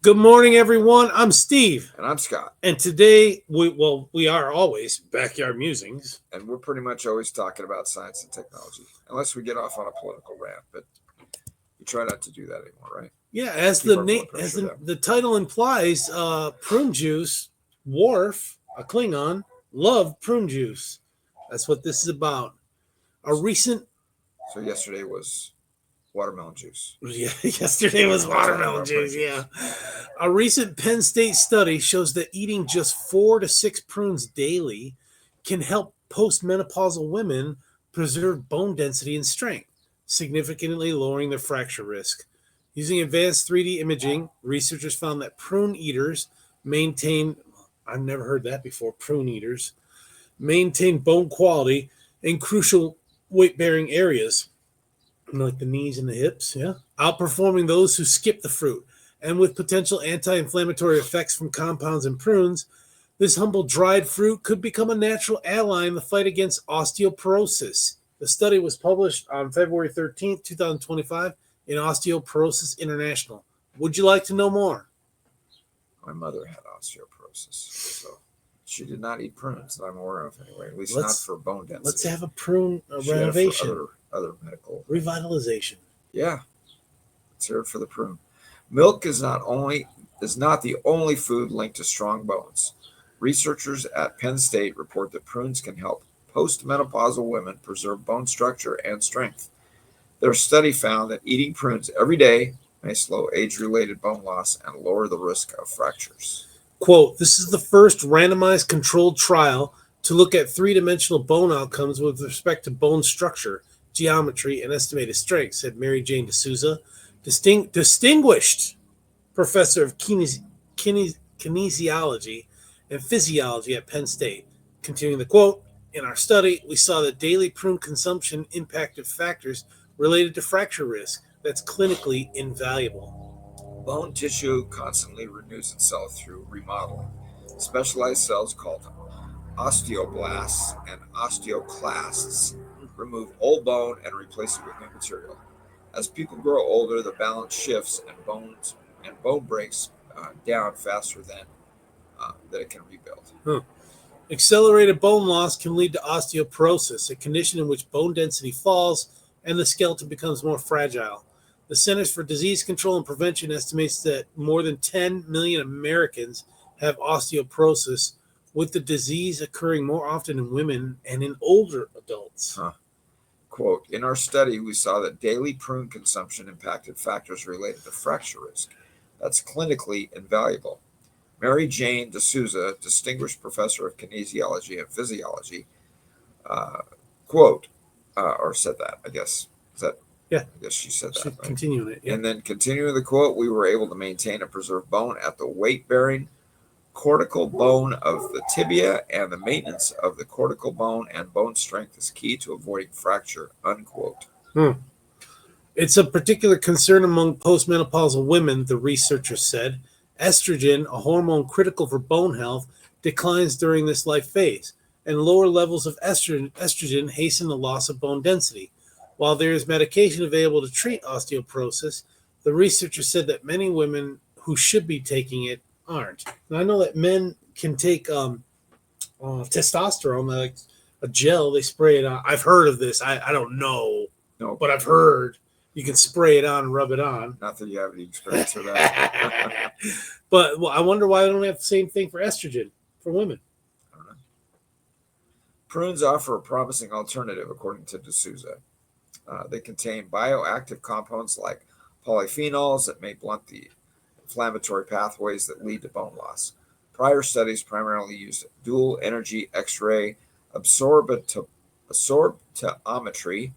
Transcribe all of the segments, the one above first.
Good morning, everyone. I'm Steve. And I'm Scott. And today, we are always Backyard Musings. And we're pretty much always talking about science and technology, unless we get off on a political rant, but we try not to do that anymore, right? Yeah, as the title implies, prune juice, Worf, a Klingon, loved prune juice. That's what this is about. So yesterday was watermelon juice. Yeah, yesterday was watermelon juice, yeah. A recent Penn State study shows that eating just 4 to 6 prunes daily can help postmenopausal women preserve bone density and strength, significantly lowering their fracture risk. Using advanced 3D imaging, researchers found that prune eaters maintain, I've never heard that before, prune eaters, maintain bone quality in crucial weight-bearing areas, like the knees and the hips, outperforming those who skip the fruit. And with potential anti-inflammatory effects from compounds in prunes, this humble dried fruit could become a natural ally in the fight against osteoporosis. The study was published on February 13th, 2025 in Osteoporosis International. Would you like to know more? My mother had osteoporosis, so she did not eat prunes that I'm aware of anyway, at least not for bone density. Let's have a prune renovation. Other medical revitalization. Yeah, let's hear it for the prune. Milk is not the only food linked to strong bones. Researchers at Penn State report that prunes can help postmenopausal women preserve bone structure and strength. Their study found that eating prunes every day may slow age-related bone loss and lower the risk of fractures. Quote, this is the first randomized controlled trial to look at three-dimensional bone outcomes with respect to bone structure, geometry, and estimated strength, said Mary Jane D'Souza, distinguished professor of kinesiology and physiology at Penn State. Continuing the quote, in our study, we saw that daily prune consumption impacted factors related to fracture risk that's clinically invaluable. Bone tissue constantly renews itself through remodeling. Specialized cells called osteoblasts and osteoclasts remove old bone and replace it with new material. As people grow older, the balance shifts and bone breaks down faster than it can rebuild. Accelerated bone loss can lead to osteoporosis, a condition in which bone density falls and the skeleton becomes more fragile. The Centers for Disease Control and Prevention estimates that more than 10 million Americans have osteoporosis, with the disease occurring more often in women and in older adults. Quote, in our study, we saw that daily prune consumption impacted factors related to fracture risk. That's clinically invaluable. Mary Jane D'Souza, distinguished professor of kinesiology and physiology, said that, I guess. Is that? Yeah. I guess she said that. Right? Continuing it. Yeah. And then continuing the quote, we were able to maintain and preserve bone at the weight-bearing cortical bone of the tibia, and the maintenance of the cortical bone and bone strength is key to avoiding fracture, unquote. It's a particular concern among postmenopausal women, the researchers said. Estrogen, a hormone critical for bone health, declines during this life phase, and lower levels of estrogen hasten the loss of bone density. While there is medication available to treat osteoporosis, the researchers said that many women who should be taking it aren't. And I know that men can take testosterone, like a gel, they spray it on. I've heard of this. I don't know, but I've heard you can spray it on and rub it on. Not that you have any experience with that. But I wonder why they don't have the same thing for estrogen for women. I don't know. Prunes offer a promising alternative, according to D'Souza. They contain bioactive compounds like polyphenols that may blunt the inflammatory pathways that lead to bone loss. Prior studies primarily used dual energy X-ray absorptiometry,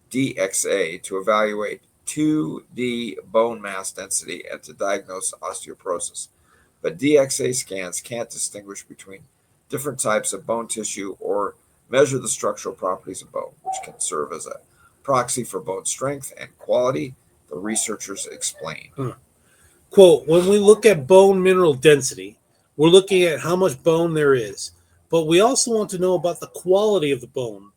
DXA, to evaluate 2D bone mass density and to diagnose osteoporosis. But DXA scans can't distinguish between different types of bone tissue or measure the structural properties of bone, which can serve as a proxy for bone strength and quality, the researchers explained. Quote, when we look at bone mineral density, we're looking at how much bone there is, but we also want to know about the quality of the bone.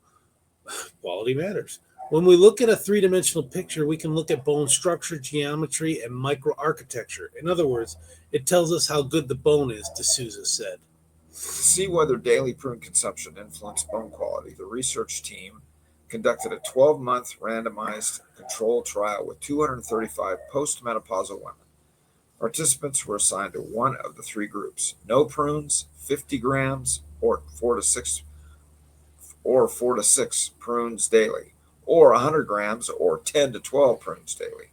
Quality matters. When we look at a three-dimensional picture, we can look at bone structure, geometry, and microarchitecture. In other words, it tells us how good the bone is, D'Souza said. To see whether daily prune consumption influenced bone quality, the research team conducted a 12-month randomized controlled trial with 235 postmenopausal women. Participants were assigned to one of the three groups: no prunes, 50 grams, or 4 to 6 prunes daily, or 100 grams, or 10 to 12 prunes daily.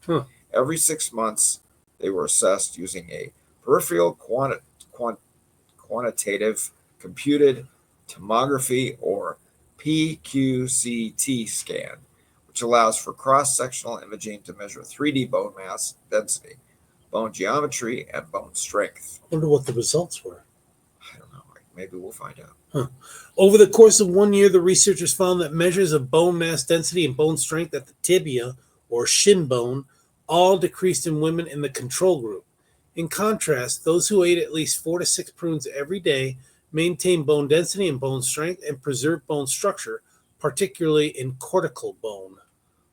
Every 6 months, they were assessed using a peripheral quantitative computed tomography, or PQCT scan, which allows for cross-sectional imaging to measure 3D bone mass density, bone geometry, and bone strength. I wonder what the results were. I don't know. Maybe we'll find out. Over the course of 1 year, the researchers found that measures of bone mass density and bone strength at the tibia, or shin bone, all decreased in women in the control group. In contrast, those who ate at least 4 to 6 prunes every day maintained bone density and bone strength and preserved bone structure, particularly in cortical bone.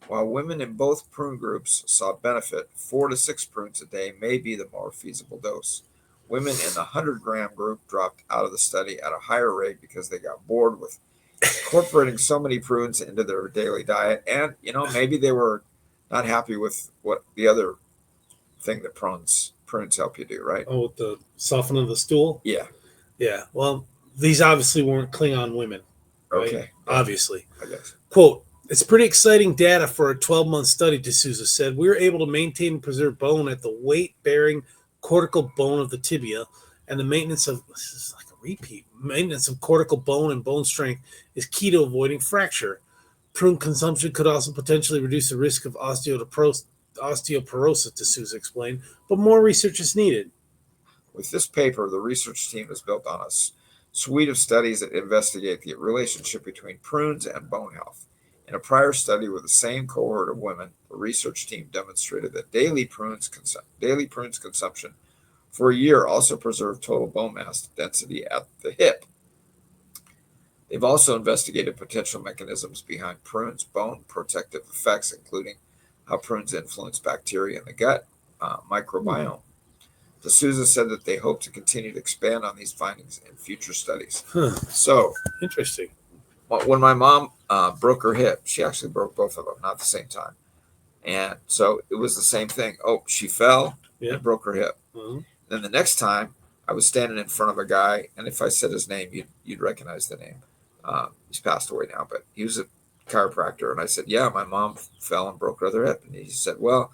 While women in both prune groups saw benefit, 4 to 6 prunes a day may be the more feasible dose. Women in the 100-gram group dropped out of the study at a higher rate because they got bored with incorporating so many prunes into their daily diet. And, maybe they were not happy with what the other thing that prunes help you do, right? Oh, the softening of the stool? Yeah. Yeah. Well, these obviously weren't Klingon women. Right? Okay. Obviously. I guess. Quote, "It's pretty exciting data for a 12-month study," D'Souza said. "We were able to maintain and preserve bone at the weight-bearing cortical bone of the tibia, and the maintenance of," this is like a repeat, "maintenance of cortical bone and bone strength is key to avoiding fracture. Prune consumption could also potentially reduce the risk of osteoporosis, D'Souza explained, but more research is needed." With this paper, the research team is built on a suite of studies that investigate the relationship between prunes and bone health. In a prior study with the same cohort of women, the research team demonstrated that daily prunes consumption for a year also preserved total bone mass density at the hip. They've also investigated potential mechanisms behind prunes' bone protective effects, including how prunes influence bacteria in the gut microbiome. D'Souza said that they hope to continue to expand on these findings in future studies. So, interesting. When my mom broke her hip, she actually broke both of them, not at the same time. And so it was the same thing. Oh, she fell and broke her hip. Mm-hmm. Then the next time, I was standing in front of a guy, and if I said his name, you'd recognize the name. He's passed away now, but he was a chiropractor. And I said, "Yeah, my mom fell and broke her other hip." And he said, "Well,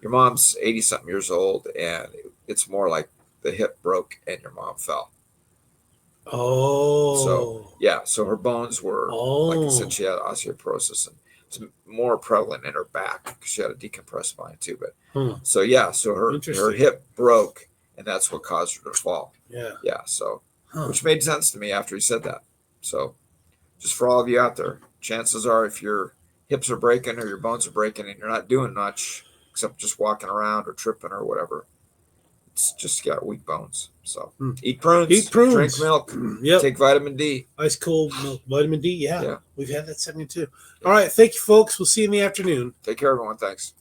your mom's 80-something years old, and it's more like the hip broke and your mom fell." Oh. So her bones were, like I said, she had osteoporosis, and it's more prevalent in her back because she had a decompressed spine too. But so her hip broke, and that's what caused her to fall. Yeah. So, which made sense to me after he said that. So, just for all of you out there, chances are if your hips are breaking or your bones are breaking and you're not doing much except just walking around or tripping or whatever, it's just got weak bones. So eat prunes, drink milk, take vitamin D. Ice cold milk, vitamin D. Yeah. We've had that segment too. All right. Thank you, folks. We'll see you in the afternoon. Take care, everyone. Thanks.